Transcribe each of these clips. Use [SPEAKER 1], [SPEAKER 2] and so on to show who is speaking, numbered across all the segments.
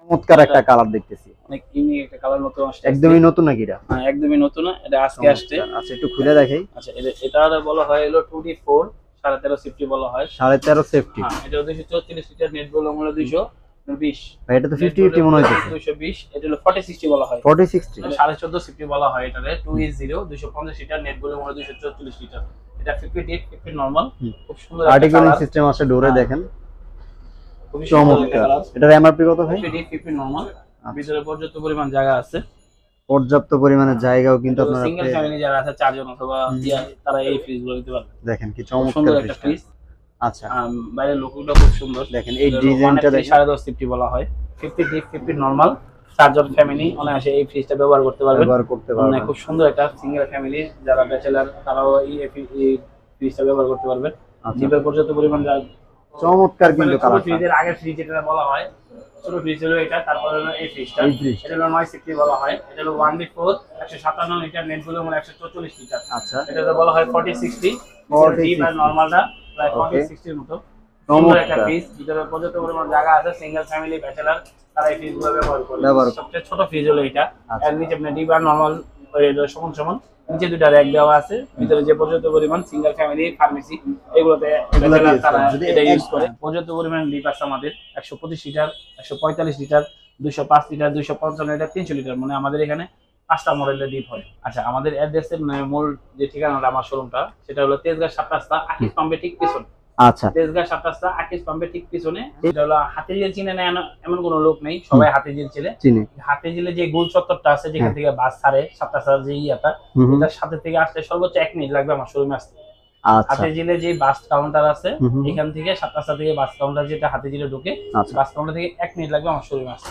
[SPEAKER 1] চমৎকার একটা কালার দেখতেছি,
[SPEAKER 2] অনেক ইউনিক একটা কালার নতুন আসছে।
[SPEAKER 1] একদমই নতুন নাকি এটা?
[SPEAKER 2] হ্যাঁ একদমই নতুন, এটা আজকে আসছে।
[SPEAKER 1] আচ্ছা একটু খুলে দেখাই।
[SPEAKER 2] আচ্ছা এটা বলা হয় হলো 2D4 13.5 সেফটি বলা হয়।
[SPEAKER 1] 13.5 সেফটি।
[SPEAKER 2] হ্যাঁ এটা 234 লিটার, নেট ভলিউম হলো 220।
[SPEAKER 1] ভাই এটা তো 50 মনে হইতেছে।
[SPEAKER 2] 220, এটা হলো 4060 বলা হয়।
[SPEAKER 1] 4060
[SPEAKER 2] 14.5 সেফটি বলা হয় এটারে। 280 250 লিটার, নেট ভলিউম হলো 244 লিটার। এটা 50 নরমাল, খুব সুন্দর একটা
[SPEAKER 1] আর্টিকুলিং সিস্টেম আছে ডোরে, দেখেন
[SPEAKER 2] খুবই
[SPEAKER 1] চমৎকার। এটার এমআরপি কত ভাই?
[SPEAKER 2] 50 নরমাল, ভিতরে পর্যাপ্ত পরিমাণ জায়গা আছে।
[SPEAKER 1] পর্যাপ্ত পরিমাণে জায়গাও কিন্তু আপনারা
[SPEAKER 2] সিঙ্গেল ফ্যামিলি যারা আছে 4 জন অথবা তারা এই ফ্রিজগুলো নিতে পারবে।
[SPEAKER 1] দেখেন কি চমৎকার
[SPEAKER 2] একটা ফ্রিজ।
[SPEAKER 1] আচ্ছা
[SPEAKER 2] বাইরের লুকটা খুব সুন্দর,
[SPEAKER 1] দেখেন এই ডিজাইনটা দেখেন।
[SPEAKER 2] 10.5 সেফটি বলা হয়। 50 নরমাল, 4 জন ফ্যামিলি অনায়াসে এই ফ্রিজটা ব্যবহার করতে পারবে। খুব সুন্দর একটা সিঙ্গেল ফ্যামিলি যারা ব্যাচেলর তারাও এই ফ্রিজটা ব্যবহার করতে পারবে। জিপের পর্যাপ্ত পরিমাণ
[SPEAKER 1] চমৎকার কিন্তু কালার।
[SPEAKER 2] ফ্রিজের আগের ফ্রিজ যেটা বলা হয় ছোট ফ্রিজ হলো এটা, তারপরে হলো এই ফ্রিজটা। এটা হলো 9 সেফটি বলা হয়। এটা হলো 1D4 157 লিটার, নেট ভলিউম হলো 144 লিটার।
[SPEAKER 1] আচ্ছা
[SPEAKER 2] এটা বলা হয় 4060। ডিপ আর নরমালটা প্রায় 4060 এর মতো। সুন্দর একটা ফ্রিজ, ভিতরে পর্যাপ্ত পরিমাণ জায়গা আছে। সিঙ্গেল ফ্যামিলি ব্যাচেলর তারা এই ফ্রিজগুলো ব্যবহার করে। সবচেয়ে ছোট ফ্রিজ হলো এটা। এর নিচে আপনি ডিপ আর নরমাল সমান নিচে দুটো র‍্যাক দেওয়া আছে। ভিতরে যে পর্যাপ্ত পরিমাণ সিঙ্গেল ফ্যামিলি ফার্মেসি এগুলোতে তারা এটা ইউজ করে। পর্যাপ্ত পরিমাণ ডিপ আছে আমাদের 125 litre, 145 litre, 205 litre, 255 litre, 300 litre, মানে আমাদের এখানে 5টা মডেলের ডিপ হয়। আচ্ছা আমাদের অ্যাড্রেসের মূল যে ঠিকানাটা আমার শোরুমটা সেটা হলো তেজগাঁ 7 রাস্তা আকিস পাম্পের ঠিক পিছনে।
[SPEAKER 1] আচ্ছা
[SPEAKER 2] তেজগাঁ 7 রাস্তা আকিস পাম্পের ঠিক পিছনে। এটা হলো হাতিঝিল চিনে না এমন কোনো লোক নেই, সবাই হাতিঝিল চিনে। হাতিঝিলে যে গোল চত্বরটা আছে যেখান থেকে বাস ছাড়ে 7 রাস্তার যে ইয়াটা, এটার সাথে থেকে আসতে সর্বোচ্চ 1 মিনিট লাগবে আমার শোরুমে আসতে। হাতিঝিলে যে বাস কাউন্টার আছে এখান থেকে 7 রাস্তা থেকে বাস কাউন্টার যেটা হাতিঝিলে ঢুকে, বাস কাউন্টার থেকে 1 মিনিট লাগবে আমার শোরুমে আসতে।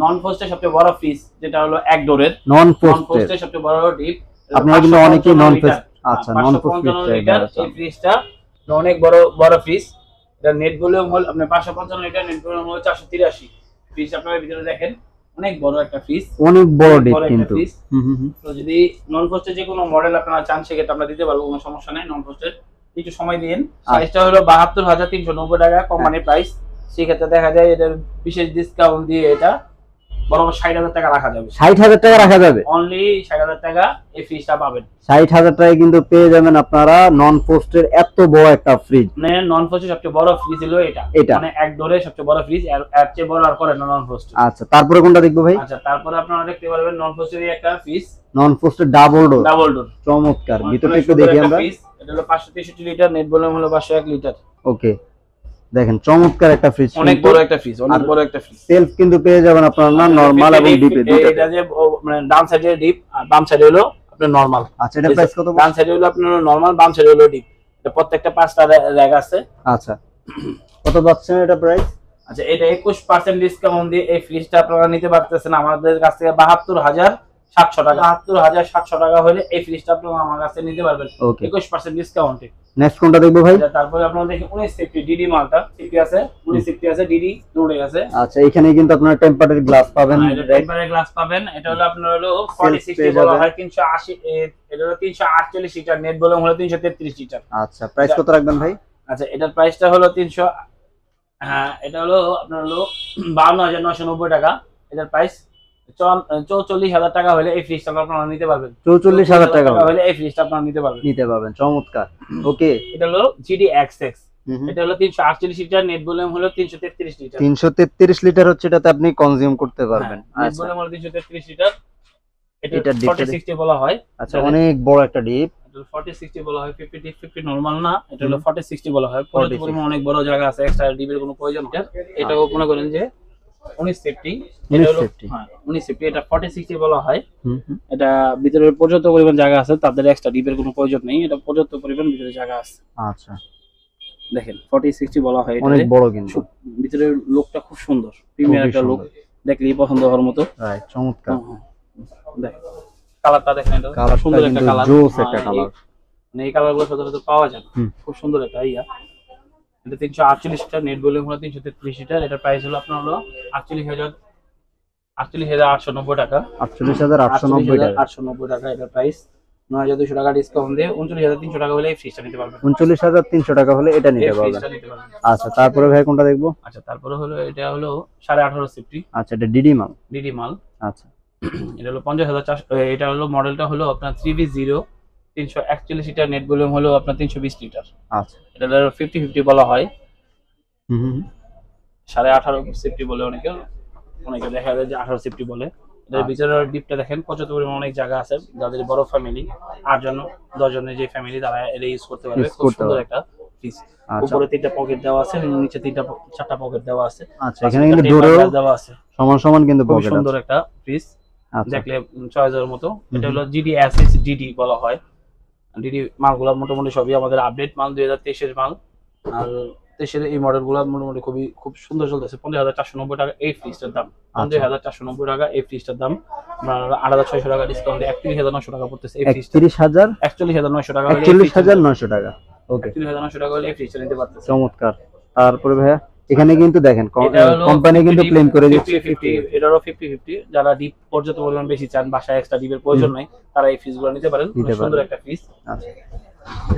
[SPEAKER 2] নন পোস্টের সবচেয়ে বড় ফ্রিজ যেটা হলো এক ডোরের, নন পোস্টের সবচেয়ে বড় ডিপ।
[SPEAKER 1] আপনারা কিন্তু অনেকেই নন পোস্ট, আচ্ছা নন পোস্ট
[SPEAKER 2] লিটার এই ফ্রিজটা অনেক বড় ফ্রিজ। এটা নেট ভলিউম হল আপনার 555 লিটার, নেট ভলিউম হল 483। ফ্রিজ আপনারা ভিতরে দেখেন অনেক বড় একটা ফ্রিজ, অনেক বড় ডিপ কিন্তু। তো যদি নন পোস্টের যে কোনো মডেল আপনারা চান সেক্ষেত্রে আমরা দিতে পারবো, কোনো সমস্যা নাই। নন পোস্টের একটু সময় দিন। প্রাইসটা হলো 72,390 টাকা কোম্পানি প্রাইস। সেক্ষেত্রে দেখা যায় এটার বিশেষ ডিসকাউন্ট দিয়ে এটা বরাবর 60,000 টাকা রাখা যাবে।
[SPEAKER 1] 60,000 টাকা রাখা যাবে,
[SPEAKER 2] অনলি 60,000 টাকা এই ফ্রিজটা পাবেন।
[SPEAKER 1] 60,000 টাকায় কিন্তু পেয়ে যাবেন আপনারা নন পোস্টের এত বড় একটা ফ্রিজ।
[SPEAKER 2] মানে নন পোস্টের সবচেয়ে বড় ফ্রিজ হলো এটা, মানে এক ডোরের সবচেয়ে বড় ফ্রিজ, এর চেয়ে বড় আর করে না নন পোস্ট।
[SPEAKER 1] আচ্ছা তারপরে কোনটা দেখবো ভাই?
[SPEAKER 2] আচ্ছা তারপরে আপনারা দেখতে পারবেন নন পোস্টের একটা ফ্রিজ,
[SPEAKER 1] নন পোস্টের ডাবল ডোর।
[SPEAKER 2] চমৎকার,
[SPEAKER 1] ভিতরটা একটু দেখি আমরা।
[SPEAKER 2] এটা হলো 563 লিটার, নেট ভলিউম হলো 501 লিটার।
[SPEAKER 1] ওকে দেখেন চমৎকার একটা ফ্রিজ,
[SPEAKER 2] অনেক বড় একটা ফ্রিজ, অনেক বড় একটা ফ্রিজ।
[SPEAKER 1] সেলফ কিন্তু পেয়ে যাবেন আপনারা না নরমাল এবং ডিপে দুটো।
[SPEAKER 2] এটা যে মানে ডান সাইডে ডিপ আর বাম সাইডে হলো আপনার নরমাল।
[SPEAKER 1] আচ্ছা এটা প্রাইস কত?
[SPEAKER 2] ডান সাইডে হলো আপনার নরমাল, বাম সাইডে হলো ডিপ। এটা প্রত্যেকটা 5টা র‍্যাক আছে।
[SPEAKER 1] আচ্ছা কত পাচ্ছেন এটা প্রাইস?
[SPEAKER 2] আচ্ছা এটা 21% ডিসকাউন্ট দিয়ে এই ফ্রিজটা আপনারা নিতে পারতেছেন আমাদের কাছ থেকে 72,700 টাকা। 72,700 টাকা হলে এই ফ্রিজটা আপনারা আমার কাছে নিতে পারবেন 21% ডিসকাউন্টে।
[SPEAKER 1] নেক্সট কোনটা দেখবো ভাই?
[SPEAKER 2] তারপরে আপনারা দেখেন 19 সেফটি ডিডি মালটা সেফটি আছে, 19 সেফটি আছে, ডিডি দুটোই আছে।
[SPEAKER 1] আচ্ছা এখানে কিন্তু আপনারা টেম্পারেচার গ্লাস পাবেন,
[SPEAKER 2] টেম্পারেচার গ্লাস পাবেন। এটা হলো আপনার হলো 4060 বলা হয় 380। এটা হলো 348 লিটার, নেট ভলিউম হলো 333 লিটার।
[SPEAKER 1] আচ্ছা প্রাইস কত রাখবেন ভাই?
[SPEAKER 2] আচ্ছা এটার প্রাইসটা হলো 300, হ্যাঁ এটা হলো আপনার হলো 52,990 টাকা। এটার প্রাইস 44,000 টাকা হলে এই ফ্রিজটা আপনারা নিতে পারবেন।
[SPEAKER 1] 44,000 টাকা
[SPEAKER 2] হলে এই ফ্রিজটা আপনারা নিতে পারবেন।
[SPEAKER 1] চমৎকার। ওকে
[SPEAKER 2] এটা হলো GDXX। এটা হলো 348 লিটার, নেট ভলিউম হলো 333 লিটার।
[SPEAKER 1] 333 লিটার হচ্ছে, এটাতে আপনি কনজিউম করতে পারবেন।
[SPEAKER 2] নেট ভলিউম হলো 333 লিটার। এটা 4060 বলা হয়।
[SPEAKER 1] আচ্ছা অনেক বড় একটা ডিপ।
[SPEAKER 2] এটা 4060 বলা হয়, 50 ডিপ 50 নরমাল না। এটা হলো 4060 বলা হয়। পর্যাপ্ত পরিমাণ অনেক বড় জায়গা আছে, এক্সট্রা ডিপের কোনো প্রয়োজন নেই। এটাও মনে করেন যে 19 সেফটি। এটা হলো হ্যাঁ 19 সেফটি, এটা 4060 বলা হয়। এটা ভিতরে পর্যাপ্ত পরিমাণ জায়গা আছে, তাদের এক্সট্রা ডিপের কোনো প্রয়োজন নেই। এটা পর্যাপ্ত পরিমাণ ভিতরে জায়গা আছে।
[SPEAKER 1] আচ্ছা
[SPEAKER 2] দেখেন 4060 বলা হয়,
[SPEAKER 1] অনেক বড় কিন্তু
[SPEAKER 2] ভিতরের লুকটা খুব সুন্দর, প্রিমিয়ার একটা লুক, দেখলেই পছন্দ হওয়ার মতো।
[SPEAKER 1] রাইট চমৎকার।
[SPEAKER 2] দেখেন কালারটা দেখেন, এটা সুন্দর একটা কালার, জোস একটা কালার। মানে এই কালারগুলো সচরাচর পাওয়া যায় না, খুব সুন্দর একটা ইয়া। এটা 348 লিটার, নেট ভলিউম হলো 333 লিটার। এটার প্রাইস হলো আপনার হলো 48,890 টাকা।
[SPEAKER 1] 48,890 টাকা
[SPEAKER 2] এটার প্রাইস। 9,200 টাকা ডিসকাউন্ট দিয়ে 39,300 টাকা হলে এই ফ্রিজটা নিতে পারবেন।
[SPEAKER 1] 39,300 টাকা হলে এটা নিতে
[SPEAKER 2] এই
[SPEAKER 1] পারবেন।
[SPEAKER 2] ফ্রিজটা নিতে পারবেন।
[SPEAKER 1] আচ্ছা, তারপরে ভাই কোনটা দেখবো?
[SPEAKER 2] আচ্ছা, তারপরে হলো এটা হলো 18.5 সিফটি।
[SPEAKER 1] আচ্ছা, এটা ডিডি মাল।
[SPEAKER 2] ডিডি মাল।
[SPEAKER 1] আচ্ছা,
[SPEAKER 2] এটা হলো 50,400, এটা হলো মডেলটা হলো আপনার 3B0, 341 লিটার, নেট ভলিউম হলো আপনার 320 লিটার।
[SPEAKER 1] আচ্ছা,
[SPEAKER 2] এটা 50-50 বলা হয়।
[SPEAKER 1] হুম হুম,
[SPEAKER 2] 18.5 সিফটি বলে অনেকে, অনেকে দেখা যায় যে 18 সিফটি বলে। এটার ভিতরের ডিপটা দেখেন কত পরিমাণ, অনেক জায়গা আছে। যাদের বড় ফ্যামিলি, 8 জন 10 জনের যে ফ্যামিলি, তারা এটা ইউজ করতে পারবে। খুব সুন্দর একটা ফ্রিজ। উপরে 3টা পকেট দেওয়া আছে, নিচে 4টা পকেট দেওয়া আছে।
[SPEAKER 1] আচ্ছা, এখানে কিন্তু ডোরেও
[SPEAKER 2] দেওয়া আছে
[SPEAKER 1] সমান সমান কিন্তু
[SPEAKER 2] খুব
[SPEAKER 1] পকেট আছে।
[SPEAKER 2] সুন্দর একটা ফ্রিজ,
[SPEAKER 1] আচ্ছা,
[SPEAKER 2] দেখলে চয়েসের মতো। এটা হলো GDSH ডিডি বলা হয়। ডিডি মালগুলো মোটামুটি সবই আমাদের আপডেট মাল, 2023 এর মাল। আর 23 এর এই মডেলগুলো মোটামুটি খুব সুন্দর চলতেছে। 50,490 টাকা এই ফ্রিজটার দাম। 50,490 টাকা এই ফ্রিজটার দাম। আমরা 8,600 টাকা ডিসকাউন্ট দিয়ে 31,900 টাকা পড়তেছে এই ফ্রিজটা।
[SPEAKER 1] 31,900
[SPEAKER 2] টাকা,
[SPEAKER 1] 41,900 টাকা। ওকে,
[SPEAKER 2] 31,900 টাকা হলে এই ফ্রিজটা নিতে পারতেছে।
[SPEAKER 1] চমৎকার। তারপরে ভাইয়া এখানে কিন্তু দেখেন
[SPEAKER 2] এটা হলো
[SPEAKER 1] কোম্পানি কিন্তু ক্লেম করে দিচ্ছে
[SPEAKER 2] 50-50, এটারও 50-50। যারা ডিপ পর্যাপ্ত পরিমাণ বেশি চান, বাসায় এক্সট্রা ডিপের প্রয়োজন নাই, তারা এই ফ্রিজগুলো নিতে পারেন। খুব সুন্দর একটা ফ্রিজ।
[SPEAKER 1] আচ্ছা,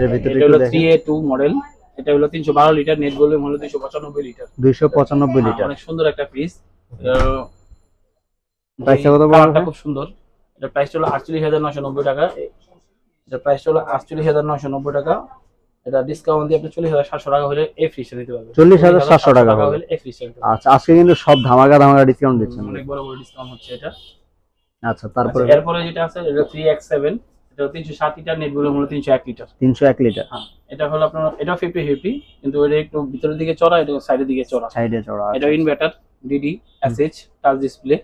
[SPEAKER 1] এর ভিতরে
[SPEAKER 2] এটা হলো 3A2 মডেল। এটা হলো 312 লিটার, নেট ভলিউম হলো 295 লিটার।
[SPEAKER 1] 295 লিটার।
[SPEAKER 2] অনেক সুন্দর একটা ফ্রিজ।
[SPEAKER 1] প্রাইসটা কত
[SPEAKER 2] কালারটা খুব সুন্দর। এটা প্রাইস হলো 48,990 টাকা। এটা প্রাইস হলো 48,990 টাকা। এটা ডিসকাউন্ট দিয়ে আপনি 40,700 টাকা হলে এই ফ্রিজটা নিতে পারবেন।
[SPEAKER 1] 40,700 টাকা
[SPEAKER 2] হলে এই ফ্রিজটা নিতে পারবেন।
[SPEAKER 1] আচ্ছা, আজকে কিন্তু সব ধামাকা ডিসকাউন্ট দিচ্ছেন।
[SPEAKER 2] অনেক বড় বড় ডিসকাউন্ট হচ্ছে এটা।
[SPEAKER 1] আচ্ছা, তারপরে
[SPEAKER 2] এরপরে যেটা আছে এটা 3X7। এটা 307 লিটার, নেট ভলিউম হলো 301 লিটার।
[SPEAKER 1] 301 লিটার।
[SPEAKER 2] হ্যাঁ, এটা হলো আপনার, এটা 50-50, কিন্তু এটা একটু ভিতরের দিকে চড়া, এটা সাইডের দিকে চড়া।
[SPEAKER 1] সাইডে চড়া।
[SPEAKER 2] এটা ইনভার্টার, DDSH টাচ ডিসপ্লে।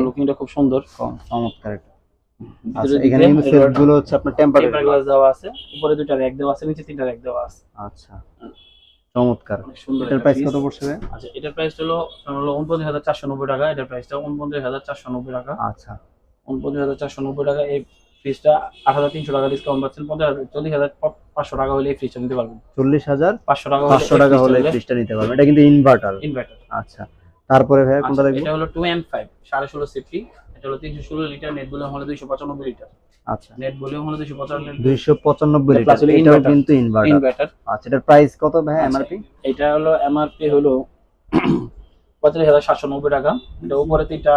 [SPEAKER 2] লুকিংটা খুব সুন্দর,
[SPEAKER 1] চমৎকার একটা। আচ্ছা, এখানে কিন্তু সেটগুলো হচ্ছে আপনার টেম্পার
[SPEAKER 2] গ্লাস দেওয়া আছে। উপরে 2টা র‍্যাক দেওয়া আছে, নিচে 3টা র‍্যাক দেওয়া আছে।
[SPEAKER 1] আচ্ছা, চমৎকার।
[SPEAKER 2] সুন্দর।
[SPEAKER 1] এটার প্রাইস কত পড়ছে?
[SPEAKER 2] আচ্ছা, এটার প্রাইস হলো 49,490 টাকা। এটার প্রাইসটা 49,490 টাকা।
[SPEAKER 1] আচ্ছা,
[SPEAKER 2] 49,490 টাকা। এই ফ্রিজটা 8,300 টাকা ডিসকাউন্ট পাচ্ছেন। 40,500 টাকা হলে এই ফ্রিজটা নিতে পারবেন।
[SPEAKER 1] 40,500 টাকা হলে এই ফ্রিজটা নিতে পারবেন। এটা কিন্তু ইনভার্টার। আচ্ছা, তারপরে ভাই কোনটা দেখব?
[SPEAKER 2] এটা হলো 2N5 16.5 সিফটি। এটা হলো 316 লিটার, নেট ভলিউম হলো 295 লিটার।
[SPEAKER 1] আচ্ছা,
[SPEAKER 2] নেট ভলিউম হলো 295
[SPEAKER 1] লিটার। এটাও কিন্তু ইনভার্টার। আচ্ছা, এটার প্রাইস কত ভাই এমআরপি?
[SPEAKER 2] এটা হলো এমআরপি হলো 45,790 টাকা। এটা উপরে 2টা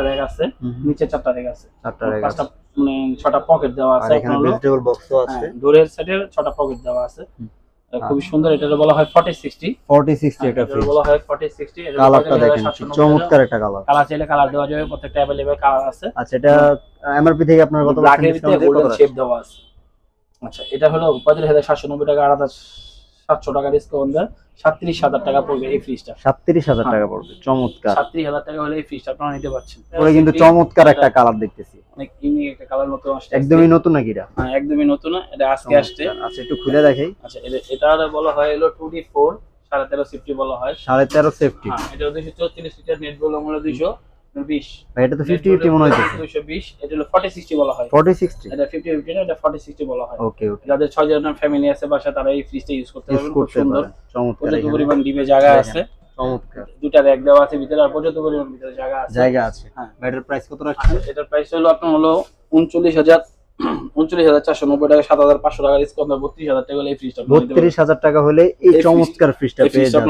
[SPEAKER 2] র‍্যাক আছে, নিচে 4টা র‍্যাক আছে। 5টা মানে 6টা পকেট দেওয়া আছে।
[SPEAKER 1] এখানে ভেজিটেবল বক্সও আছে।
[SPEAKER 2] ডোরের সাইডে 6টা পকেট দেওয়া আছে। খুব সুন্দর। এটা বলা হয় 4060
[SPEAKER 1] একটা ফ্রিজ
[SPEAKER 2] বলা হয় 4060।
[SPEAKER 1] এটা কালারটা দেখেন, চমৎকার একটা কালার।
[SPEAKER 2] কালার চাইলে কালার দেওয়া যাবে, প্রত্যেকটা अवेलेबल কালার আছে।
[SPEAKER 1] আচ্ছা, এটা এমআরপি থেকে আপনার কত
[SPEAKER 2] ব্ল্যাক এর ভিতরে গোল্ডেন শেপ দেওয়া আছে। আচ্ছা, এটা হলো 45,790 টাকা, 8,700 টাকা ডিসকাউন্ট দেন 37,000 টাকা পড়বে এই ফ্রিজটা।
[SPEAKER 1] 37,000 টাকা পড়বে। চমৎকার।
[SPEAKER 2] 37,000 টাকা হলে এই ফ্রিজটা আপনারা নিতে পারছেন।
[SPEAKER 1] পরে কিন্তু চমৎকার একটা কালার দেখতেছি।
[SPEAKER 2] অনেক ইউনিক একটা কালার মতো আসছে।
[SPEAKER 1] একদমই নতুন নাকি এটা?
[SPEAKER 2] হ্যাঁ, একদমই নতুন। এটা আজকে আসছে।
[SPEAKER 1] আচ্ছা, একটু খুলে দেখাই।
[SPEAKER 2] আচ্ছা, এটা বলা হয় হলো 2D4 13.5 সেফটি বলা হয়।
[SPEAKER 1] 13.5 সেফটি।
[SPEAKER 2] হ্যাঁ, এটা 234 লিটার, নেট ভলিউম হলো 220।
[SPEAKER 1] ভাই এটা তো 50-50 মনে হইতেছে।
[SPEAKER 2] 220। এটা হলো 4060 বলা হয়।
[SPEAKER 1] 40-60।
[SPEAKER 2] এটা 50-50 না, এটা 40-60 বলা হয়।
[SPEAKER 1] ওকে, ওকে।
[SPEAKER 2] যাদের 6 জনের ফ্যামিলি আছে বাসা, তারা এই ফ্রিজটা ইউজ করতে পারবেন। খুব সুন্দর।
[SPEAKER 1] চমৎকার।
[SPEAKER 2] পর্যাপ্ত পরিমাণ ডিবে জায়গা আছে।
[SPEAKER 1] চমৎকার।
[SPEAKER 2] 2টা র‍্যাক দেওয়া আছে ভিতরে, আর পর্যাপ্ত পরিমাণ ভিতরে জায়গা আছে।
[SPEAKER 1] হ্যাঁ, ব্যাটার প্রাইস কত রাখছেন?
[SPEAKER 2] এটার প্রাইস হলো আপনার হলো 39,490 টাকা, 7,500 টাকা ডিসকাউন্ট, 32,000 টাকা হলে এই ফ্রিজটা
[SPEAKER 1] 32,000 টাকা হলে এই চমৎকার ফ্রিজটা পেয়ে যাবেন।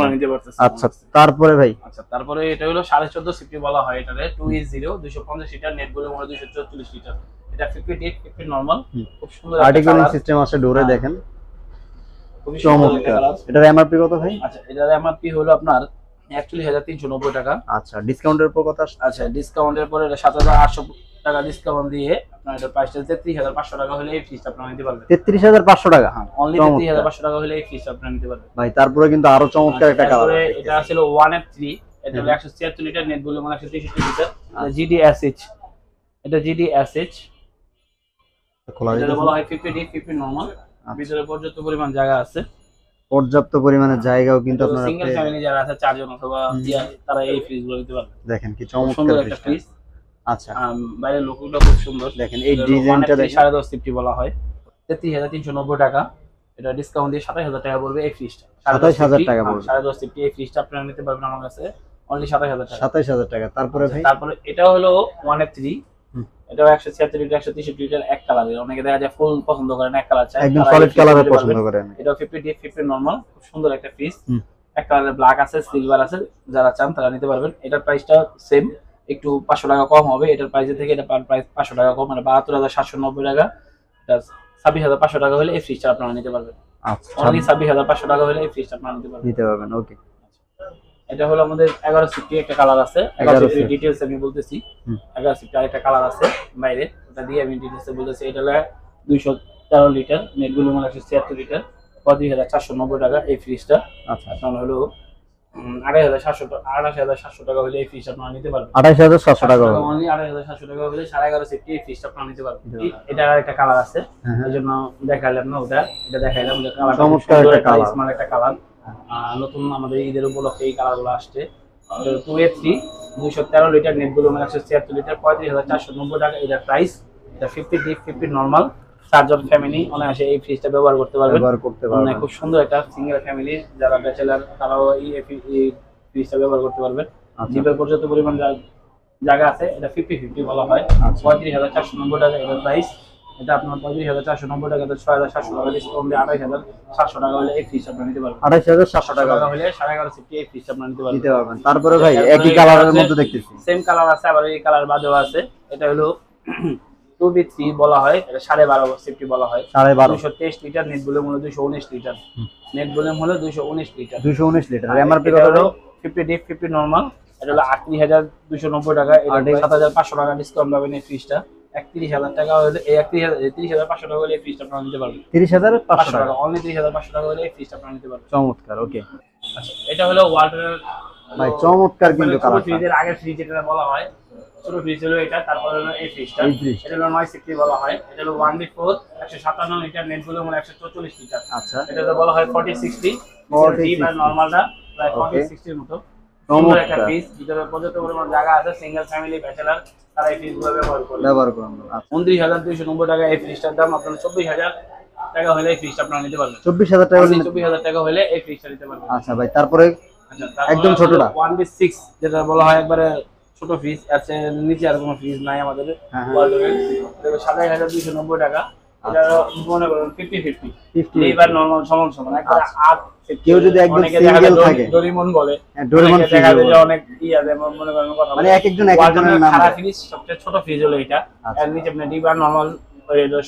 [SPEAKER 1] আচ্ছা, তারপরে ভাই?
[SPEAKER 2] আচ্ছা, তারপরে এটা হলো 14.5 সিফটি বলা হয়। এটারে 2E0 250 লিটার, নেট ভলিউম হলো 244 লিটার। এটা 50 ডিপ, 50 নরমাল। খুব সুন্দর
[SPEAKER 1] আর্টিকুলিং সিস্টেম আছে ডোরে, দেখেন চমৎকার। এটার এমআরপি কত ভাই?
[SPEAKER 2] আচ্ছা, এটার এমআরপি হলো আপনার 41,390 টাকা।
[SPEAKER 1] আচ্ছা, ডিসকাউন্টের পর কত আসছে?
[SPEAKER 2] আচ্ছা, ডিসকাউন্টের পরে এটা 7,800 টাকা ডিসকাউন্ট দিয়ে আপনার এটা প্রাইসটা 33,500 টাকা হলে এই ফ্রিজটা আপনারা নিতে পারবেন।
[SPEAKER 1] 33,500 টাকা?
[SPEAKER 2] হ্যাঁ, অনলি 33,500 টাকা হলে এই ফ্রিজটা আপনারা নিতে পারবেন।
[SPEAKER 1] ভাই, তারপরে কিন্তু আরো চমৎকার একটা কালার।
[SPEAKER 2] এটা ছিল 1F3। এটা হলো 176 litre, net volume 163 litre. GDSH। এটা GDSH।
[SPEAKER 1] খোলা
[SPEAKER 2] এটা বলা হয় 50 ডিপ, 50 নরমাল। ভিতরে পর্যাপ্ত পরিমাণ জায়গা আছে।
[SPEAKER 1] পর্যাপ্ত পরিমাণে জায়গাও কিন্তু আপনারা
[SPEAKER 2] সিঙ্গেল ফ্যামিলি যারা আছে 4 জন অথবা তারা এই ফ্রিজগুলো নিতে পারবে।
[SPEAKER 1] দেখেন কি চমৎকার
[SPEAKER 2] একটা ফ্রিজ।
[SPEAKER 1] আচ্ছা,
[SPEAKER 2] বাইরের লুকটা খুব সুন্দর।
[SPEAKER 1] দেখেন এই ডিজাইনটা দেখেন।
[SPEAKER 2] 10.5 সিফটি বলা হয়। 33,390 টাকা। এটা ডিসকাউন্ট দিয়ে 27,000 টাকা পড়বে এই ফ্রিজটা।
[SPEAKER 1] 27,000 টাকা পড়বে।
[SPEAKER 2] 10.5 সিফটি এই ফ্রিজটা আপনারা নিতে পারবেন আমার কাছে অনলি 27,000 টাকা।
[SPEAKER 1] 27,000 টাকা। তারপরে ভাই?
[SPEAKER 2] তারপরে এটা হলো 1F3। এটাও 176 লিটার 163 লিটার এক কালারের। অনেকে দেখা যায় ফুল পছন্দ করেন, এক কালার চাই,
[SPEAKER 1] একদম সলিড কালারে পছন্দ করেন।
[SPEAKER 2] এটাও 50 ডিপ 50 নরমাল, খুব সুন্দর একটা পিস। এক কালারের ব্ল্যাক আছে, সিলভার আছে, যারা চান তারা নিতে পারবেন। এটার প্রাইসটা সেম, একটু 500 টাকা কম হবে এটার প্রাইস থেকে। এটা প্রাইস 500 টাকা কম, মানে 72,790 টাকা। এটা 26,500 টাকা হলে এই ফ্রিজটা আপনারা নিতে পারবেন।
[SPEAKER 1] আচ্ছা,
[SPEAKER 2] অনলি 26,500 টাকা হলে এই ফ্রিজটা আপনারা নিতে পারবেন।
[SPEAKER 1] ওকে।
[SPEAKER 2] এটা হলো আমাদের 1160 একটা কালার আছে। 1160 ডিটেইলস আমি বলতেছি। 1160 আরেকটা কালার আছে বাইরে, ওটা দিয়ে আমি ডিটেইলসে বলতেছি। এটা হলো 213 লিটার, নেট ভলিউম 176 লিটার, 32,490 টাকা এই ফ্রিজটা। আচ্ছা, আপনারা হলো 28,700 টাকা হলে এই ফ্রিজটা আপনারা নিতে পারবেন।
[SPEAKER 1] 28,700 টাকা
[SPEAKER 2] অনলি 28,700 টাকা হলে 1150 এই ফ্রিজটা আপনারা নিতে পারবেন। এটা আরেকটা কালার আছে, এইজন্য দেখাইলাম না ওটা, এটা দেখাইলাম। যে কালার
[SPEAKER 1] চমৎকার একটা কালার,
[SPEAKER 2] স্মার্ট একটা কালার। নতুন আমাদের ঈদের উপলক্ষে এই কালারগুলো আসছে। 2A3 213 litre, net volume 176 litre, 35,490 টাকা এটার প্রাইস। এটা 50 ডিপ 50 নরমাল, 4 জন ফ্যামিলি অনায়াসে এই ফ্রিজটা ব্যবহার করতে পারবেন। মানে খুব সুন্দর একটা সিঙ্গেল ফ্যামিলি, যারা ব্যাচেলার তারাও এই ফ্রিজটা ব্যবহার করতে পারবেন। ডিপের পর্যাপ্ত পরিমাণ জায়গা আছে। এটা 50-50 বলা হয়। 35,490 টাকা এটার প্রাইস। এটা আপনার 35,490 টাকা, 6,700 টাকা ডিসকাউন্ট দিয়ে 28,700 টাকা হলে এই ফ্রিজ আপনারা নিতে পারবেন।
[SPEAKER 1] 28,700 টাকা
[SPEAKER 2] হলে 1150 এই ফ্রিজ আপনারা নিতে পারবেন।
[SPEAKER 1] তারপরে ভাই একই কালারের মধ্যে দেখতেছি,
[SPEAKER 2] সেম কালার আছে, আবার এই কালার বাদেও আছে। এটা হলো 2B3 বলা হয়, এটা 12.5 সেফটি বলা হয়। 223 লিটার, নেট ভলিউম হলো 219 লিটার। নেট ভলিউম হলো 219 লিটার।
[SPEAKER 1] 219 লিটার। এমআরপি কত
[SPEAKER 2] হলো 50 ডিপ 50 নরমাল। এটা হলো 38,290 টাকা। এটা 7,500 টাকা ডিসকাউন্ট পাবেন এই ফ্রিজটা। 31,000 টাকা হলে এই 30,500 টাকা হলে এই ফ্রিজটা আপনারা নিতে পারবেন।
[SPEAKER 1] 30,500 টাকা,
[SPEAKER 2] অনলি 30,500 টাকা হলে এই ফ্রিজটা আপনারা নিতে পারবেন।
[SPEAKER 1] চমৎকার, ওকে।
[SPEAKER 2] আচ্ছা, এটা হলো ওয়ালটনের
[SPEAKER 1] ভাই চমৎকার কিন্তু কালার।
[SPEAKER 2] ফ্রিজের আগের ফ্রিজ যেটা বলা হয়, ছোট ফ্রিজ হলো এটা। তারপর হলো এই ফ্রিজটা, এটা হলো 960 বলা হয়। এটা হলো 1B4 157 লিটার, নেট ভলিউম হলো 144 লিটার।
[SPEAKER 1] আচ্ছা,
[SPEAKER 2] এটা তো বলা হয় 40-60 ডিপ আর নরমালটা প্রায় 40-60 এর মতো।
[SPEAKER 1] সুন্দর
[SPEAKER 2] একটা ফ্রিজ, ভিতরে পর্যাপ্ত পরিমাণ জায়গা আছে। সিঙ্গেল ফ্যামিলি ব্যাচেলার তারা এই ফ্রিজগুলো ব্যবহার করবে। 29,290 টাকা এই ফ্রিজটার দাম। আপনারা 24,000 টাকা হলে এই ফ্রিজটা আপনারা নিতে পারবেন।
[SPEAKER 1] 24,000 টাকা,
[SPEAKER 2] 24,000 টাকা হলে এই ফ্রিজটা নিতে পারবেন।
[SPEAKER 1] আচ্ছা ভাই, তারপরে একদম ছোটটা
[SPEAKER 2] 1B6 যেটা বলা হয় একবারে ছোট ফ্রিজ আছে, নিচে আর কোনো ফ্রিজ নাই আমাদের। 27,290 টাকা। এটা মনে করেন 50-50 লিভার নরমাল সমান সমান একবারে। আর
[SPEAKER 1] কেউ যদি একদম সিঙ্গেল থাকে,
[SPEAKER 2] ডোরিমন বলে,
[SPEAKER 1] ডোরিমন
[SPEAKER 2] দেখা যায় যে অনেক আছে মনে করেন কথা,
[SPEAKER 1] মানে এক একজনের নাম।
[SPEAKER 2] খারাপ ফ্রিজ সবচেয়ে ছোট ফ্রিজ হলো এটা। আর নিচে আপনি লিভার নরমাল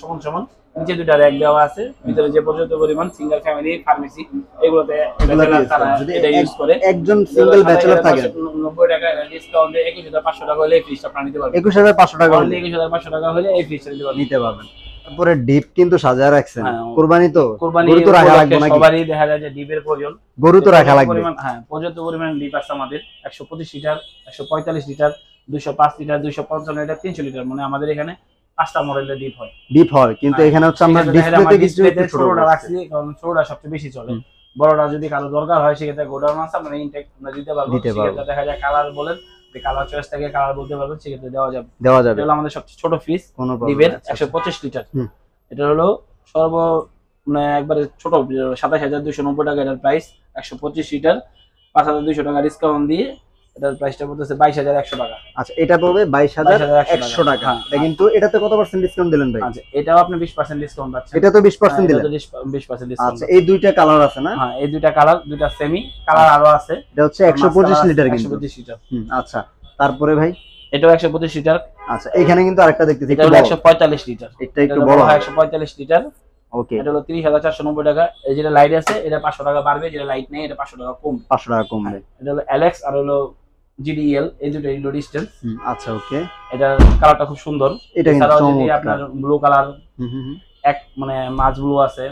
[SPEAKER 2] সমান সমান, নিচে দুটো র‍্যাক দেওয়া আছে। ভিতরে যে পর্যাপ্ত পরিমাণ সিঙ্গেল ফ্যামিলি ফার্মেসি এগুলোতে তারা এটা ইউজ করে।
[SPEAKER 1] একজন সিঙ্গেল ব্যাচেলর থাকে
[SPEAKER 2] 90 টাকা ডিসকাউন্ট দিয়ে 21,500 টাকা হলে এই ফ্রিজটা আপনারা নিতে পারবেন।
[SPEAKER 1] 21,500 টাকা হলে
[SPEAKER 2] 21,500 টাকা হলে এই ফ্রিজটা নিতে পারবেন।
[SPEAKER 1] তারপরে ডিপ কিন্তু সাজায় রাখছেন। কুরবানি তো, গরু তো রাখা লাগবে নাকি?
[SPEAKER 2] সবারই দেখা যায় যে ডিপের প্রয়োজন,
[SPEAKER 1] গরু তো রাখা লাগবে।
[SPEAKER 2] হ্যাঁ, পর্যাপ্ত পরিমাণ ডিপ আছে আমাদের। 125 litre, 145 litre, 205 litre, 255 litre, 300 litre, মানে আমাদের এখানে 5টা মডেলের ডিপ হয়। কিন্তু এখানে হচ্ছে আমরা ডিসপ্লেতে কিছু ছোটটা রাখছি, কারণ ছোটটা সবচেয়ে বেশি চলে। বড়টা যদি কারো দরকার হয় সেক্ষেত্রে গোডাউন আছে, আমরা ইনটেক আমরা দিতে পারবো। সেক্ষেত্রে দেখা যায় কালার বলেন, কালার চয়েস থেকে কালার বলতে পারবেন, সেক্ষেত্রে দেওয়া যাবে। এটা হলো আমাদের সবচেয়ে ছোট ফ্রিজ ডিপের, 125 লিটার। এটা হলো সর্ব মানে একবারে ছোট, 27,290 টাকা এটার প্রাইস। 125 লিটার, 5,200 টাকা ডিসকাউন্ট দিয়ে এটার প্রাইসটা পড়তেছে 22,100 টাকা।
[SPEAKER 1] আচ্ছা, এটা পড়বে 22,100 টাকা। কিন্তু এটাতে কত পার্সেন্ট ডিসকাউন্ট দিলেন ভাই?
[SPEAKER 2] আচ্ছা, এটাও আপনি 20% ডিসকাউন্ট পাচ্ছেন।
[SPEAKER 1] এটা তো 20% দিলেন।
[SPEAKER 2] 20% ডিসকাউন্ট।
[SPEAKER 1] আচ্ছা, এই দুইটা কালার আছে না?
[SPEAKER 2] হ্যাঁ, এই দুইটা কালার, দুইটা সেমি কালার আরো আছে।
[SPEAKER 1] এটা হচ্ছে 125 লিটার কিন্তু।
[SPEAKER 2] 125 লিটার।
[SPEAKER 1] আচ্ছা, তারপরে ভাই
[SPEAKER 2] এটাও 125 লিটার।
[SPEAKER 1] আচ্ছা, এখানে কিন্তু আরেকটা দেখতেছি,
[SPEAKER 2] এটা হলো 145 লিটার।
[SPEAKER 1] এটা একটু বড় হয়,
[SPEAKER 2] 145 লিটার। ওকে, এটা হলো 30,490 টাকা। এই যেটা লাইট আছে এটা 500 টাকা বাড়বে, যেটা লাইট নেই এটা 500 টাকা কম।
[SPEAKER 1] 500 টাকা কমবে।
[SPEAKER 2] এটা হলো এলএক্স আর হলো জিডিএল, এই দুটোই লো ডিসটেন্স।
[SPEAKER 1] আচ্ছা, ওকে।
[SPEAKER 2] এটা কালারটা খুব সুন্দর।
[SPEAKER 1] এটা কিন্তু চমৎকার।
[SPEAKER 2] আপনার ব্লু কালার, এক মানে মাছ ব্লু আছে,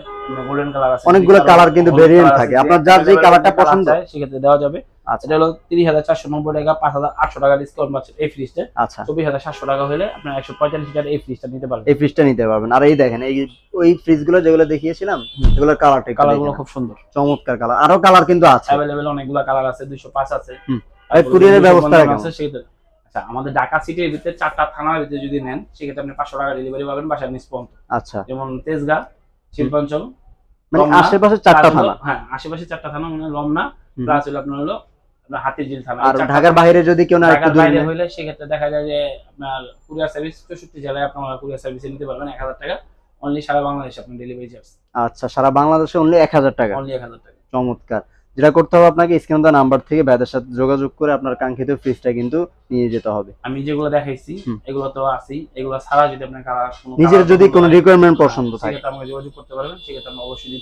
[SPEAKER 2] গোল্ডেন কালার আছে,
[SPEAKER 1] অনেকগুলো কালার কিন্তু ভেরিয়েন্ট থাকে। আপনার যার যে কালারটা পছন্দ হয়
[SPEAKER 2] সেক্ষেত্রে দেওয়া যাবে। এটা হলো 30,490 টাকা, 5,800 টাকা ডিসকাউন্ট পাচ্ছেন এই ফ্রিজটা।
[SPEAKER 1] আচ্ছা,
[SPEAKER 2] 24,700 টাকা হলে আপনি 145 লিটার এই ফ্রিজটা নিতে পারবেন।
[SPEAKER 1] এই ফ্রিজটা নিতে পারবেন। আর এই দেখেন, এই ওই ফ্রিজগুলো যেগুলো দেখিয়েছিলাম, এগুলোর কালারগুলো
[SPEAKER 2] খুব সুন্দর,
[SPEAKER 1] চমৎকার কালার। আরো কালার কিন্তু আছে,
[SPEAKER 2] अवेलेबल অনেকগুলো কালার আছে। 205 আছে।
[SPEAKER 1] আর কুরিয়ারের ব্যবস্থা
[SPEAKER 2] আছে সেটা। আচ্ছা, আমাদের ঢাকা সিটির ভিতরে 4টা থানার ভিতরে যদি নেন সেক্ষেত্রে আপনি 500 টাকা ডেলিভারি পাবেন বাসার নিচ পর্যন্ত।
[SPEAKER 1] আচ্ছা,
[SPEAKER 2] যেমন তেজগাঁ, শিল্পাঞ্চল,
[SPEAKER 1] মানে আশেপাশে 4টা থানা।
[SPEAKER 2] হ্যাঁ, আশেপাশে 4টা থানা, মানে রমনা প্লাস হলো আপনার হলো আপনার হাতির ঝিল থানা।
[SPEAKER 1] আর ঢাকার বাইরে যদি কেউ না একটু দূরে
[SPEAKER 2] বাইরে হইলে সেক্ষেত্রে দেখা যায় যে আপনার কুরিয়ার সার্ভিস 64 জেলায় আপনারা কুরিয়ার সার্ভিসে নিতে পারবেন 1000 টাকা অনলি সারা বাংলাদেশে আপনি ডেলিভারি চার্জ।
[SPEAKER 1] আচ্ছা, সারা বাংলাদেশে অনলি 1000 টাকা।
[SPEAKER 2] অনলি 1000 টাকা।
[SPEAKER 1] চমৎকার। যেটা করতে হবে আপনাকে স্ক্রিনে দেওয়া নাম্বার থেকে ভাইদের সাথে যোগাযোগ করে আপনার কাঙ্ক্ষিত ফ্রিজটা কিন্তু নিয়ে যেতে হবে।
[SPEAKER 2] আমি যেগুলো দেখাইছি এগুলো তো আছেই, এগুলো ছাড়া যদি আপনার
[SPEAKER 1] নিজের যদি কোনো রিকোয়ারমেন্ট পছন্দ থাকে
[SPEAKER 2] সেটা আমাকে যোগাযোগ করতে পারবেন, সেটা আমরা অবশ্যই দিতে